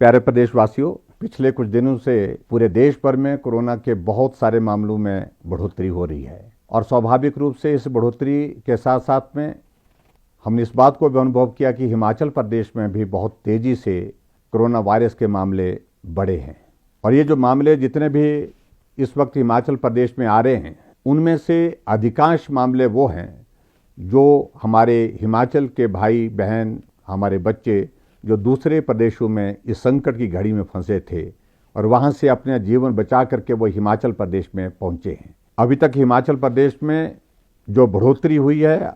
प्यारे प्रदेशवासियों, पिछले कुछ दिनों से पूरे देश भर में कोरोना के बहुत सारे मामलों में बढ़ोतरी हो रही है और स्वाभाविक रूप से इस बढ़ोतरी के साथ साथ में हमने इस बात को भी अनुभव किया कि हिमाचल प्रदेश में भी बहुत तेजी से कोरोना वायरस के मामले बढ़े हैं। और ये जो मामले जितने भी इस वक्त हिमाचल प्रदेश में आ रहे हैं, उनमें से अधिकांश मामले वो हैं जो हमारे हिमाचल के भाई बहन, हमारे बच्चे जो दूसरे प्रदेशों में इस संकट की घड़ी में फंसे थे और वहां से अपना जीवन बचा करके वो हिमाचल प्रदेश में पहुंचे हैं। अभी तक हिमाचल प्रदेश में जो बढ़ोतरी हुई है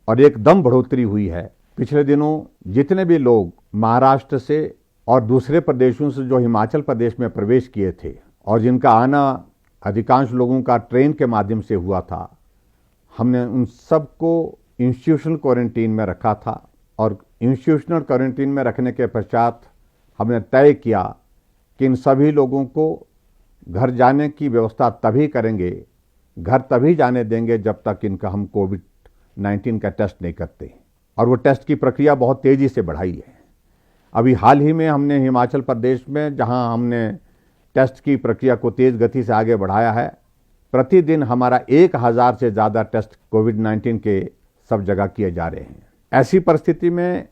और एकदम बढ़ोतरी हुई है, पिछले दिनों जितने भी लोग महाराष्ट्र से और दूसरे प्रदेशों से जो हिमाचल प्रदेश में प्रवेश किए थे और जिनका आना अधिकांश लोगों का ट्रेन के माध्यम से हुआ था, हमने उन सबको इंस्टीट्यूशनल क्वारंटीन में रखा था और इंस्टीट्यूशनल क्वारंटीन में रखने के पश्चात हमने तय किया कि इन सभी लोगों को घर जाने की व्यवस्था तभी करेंगे, घर तभी जाने देंगे जब तक इनका हम कोविड-19 का टेस्ट नहीं करते। और वो टेस्ट की प्रक्रिया बहुत तेज़ी से बढ़ाई है। अभी हाल ही में हमने हिमाचल प्रदेश में जहां हमने टेस्ट की प्रक्रिया को तेज़ गति से आगे बढ़ाया है, प्रतिदिन हमारा 1000 से ज़्यादा टेस्ट कोविड-19 के सब जगह किए जा रहे हैं। ऐसी परिस्थिति में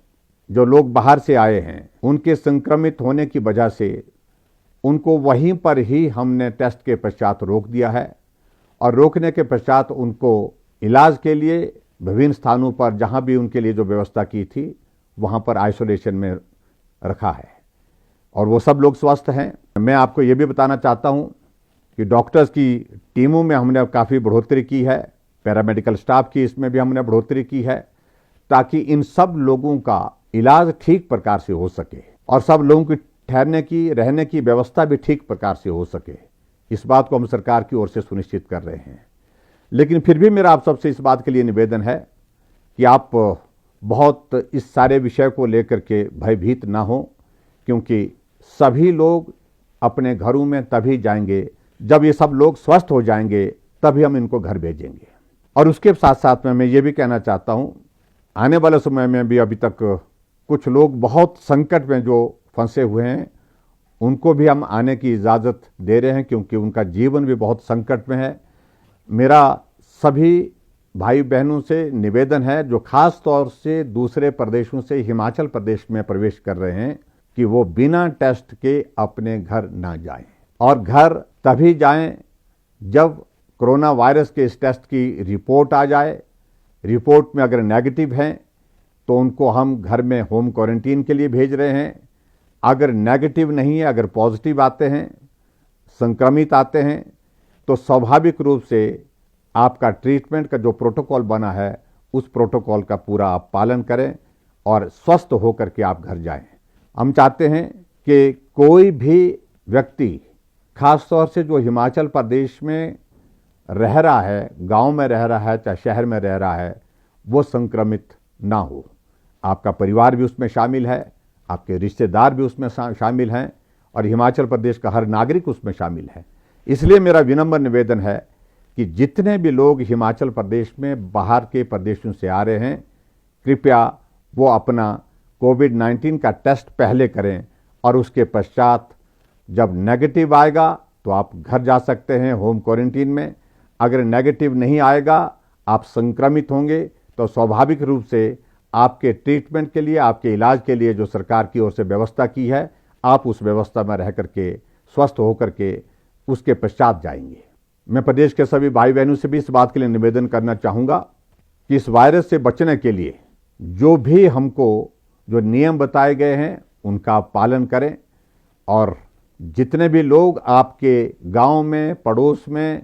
जो लोग बाहर से आए हैं, उनके संक्रमित होने की वजह से उनको वहीं पर ही हमने टेस्ट के पश्चात रोक दिया है और रोकने के पश्चात उनको इलाज के लिए विभिन्न स्थानों पर जहां भी उनके लिए जो व्यवस्था की थी वहां पर आइसोलेशन में रखा है और वो सब लोग स्वस्थ हैं। मैं आपको ये भी बताना चाहता हूं कि डॉक्टर्स की टीमों में हमने काफ़ी बढ़ोतरी की है, पैरामेडिकल स्टाफ की इसमें भी हमने बढ़ोतरी की है ताकि इन सब लोगों का इलाज ठीक प्रकार से हो सके और सब लोगों की ठहरने की, रहने की व्यवस्था भी ठीक प्रकार से हो सके। इस बात को हम सरकार की ओर से सुनिश्चित कर रहे हैं। लेकिन फिर भी मेरा आप सबसे इस बात के लिए निवेदन है कि आप बहुत इस सारे विषय को लेकर के भयभीत ना हो, क्योंकि सभी लोग अपने घरों में तभी जाएंगे जब ये सब लोग स्वस्थ हो जाएंगे, तभी हम इनको घर भेजेंगे। और उसके साथ साथ में मैं ये भी कहना चाहता हूँ, आने वाले समय में भी अभी तक कुछ लोग बहुत संकट में जो फंसे हुए हैं, उनको भी हम आने की इजाज़त दे रहे हैं, क्योंकि उनका जीवन भी बहुत संकट में है। मेरा सभी भाई बहनों से निवेदन है जो खास तौर से दूसरे प्रदेशों से हिमाचल प्रदेश में प्रवेश कर रहे हैं कि वो बिना टेस्ट के अपने घर ना जाएं और घर तभी जाएं जब कोरोना वायरस के इस टेस्ट की रिपोर्ट आ जाए। रिपोर्ट में अगर नेगेटिव हैं तो उनको हम घर में होम क्वारंटीन के लिए भेज रहे हैं। अगर नेगेटिव नहीं है, अगर पॉजिटिव आते हैं, संक्रमित आते हैं, तो स्वाभाविक रूप से आपका ट्रीटमेंट का जो प्रोटोकॉल बना है उस प्रोटोकॉल का पूरा आप पालन करें और स्वस्थ होकर के आप घर जाएं। हम चाहते हैं कि कोई भी व्यक्ति, खास तौर से जो हिमाचल प्रदेश में रह रहा है, गांव में रह रहा है, चाहे शहर में रह रहा है, वो संक्रमित ना हो। आपका परिवार भी उसमें शामिल है, आपके रिश्तेदार भी उसमें शामिल हैं और हिमाचल प्रदेश का हर नागरिक उसमें शामिल है। इसलिए मेरा विनम्र निवेदन है कि जितने भी लोग हिमाचल प्रदेश में बाहर के प्रदेशों से आ रहे हैं, कृपया वो अपना कोविड-19 का टेस्ट पहले करें और उसके पश्चात जब नेगेटिव आएगा तो आप घर जा सकते हैं होम क्वारंटीन में। अगर नेगेटिव नहीं आएगा, आप संक्रमित होंगे, तो स्वाभाविक रूप से आपके ट्रीटमेंट के लिए, आपके इलाज के लिए जो सरकार की ओर से व्यवस्था की है, आप उस व्यवस्था में रह करके स्वस्थ होकर के उसके पश्चात जाएंगे। मैं प्रदेश के सभी भाई बहनों से भी इस बात के लिए निवेदन करना चाहूँगा कि इस वायरस से बचने के लिए जो भी हमको जो नियम बताए गए हैं उनका पालन करें और जितने भी लोग आपके गांव में, पड़ोस में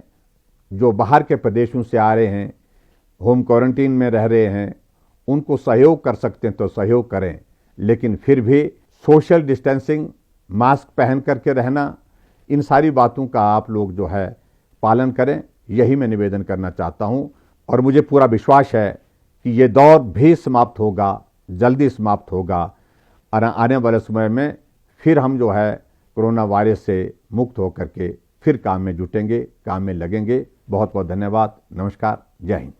जो बाहर के प्रदेशों से आ रहे हैं, होम क्वारंटीन में रह रहे हैं, उनको सहयोग कर सकते हैं तो सहयोग करें। लेकिन फिर भी सोशल डिस्टेंसिंग, मास्क पहन करके रहना, इन सारी बातों का आप लोग जो है पालन करें, यही मैं निवेदन करना चाहता हूं। और मुझे पूरा विश्वास है कि ये दौर भी समाप्त होगा, जल्दी समाप्त होगा और आने वाले समय में फिर हम जो है कोरोना वायरस से मुक्त होकर के फिर काम में जुटेंगे, काम में लगेंगे। बहुत बहुत धन्यवाद। नमस्कार। जय हिंद।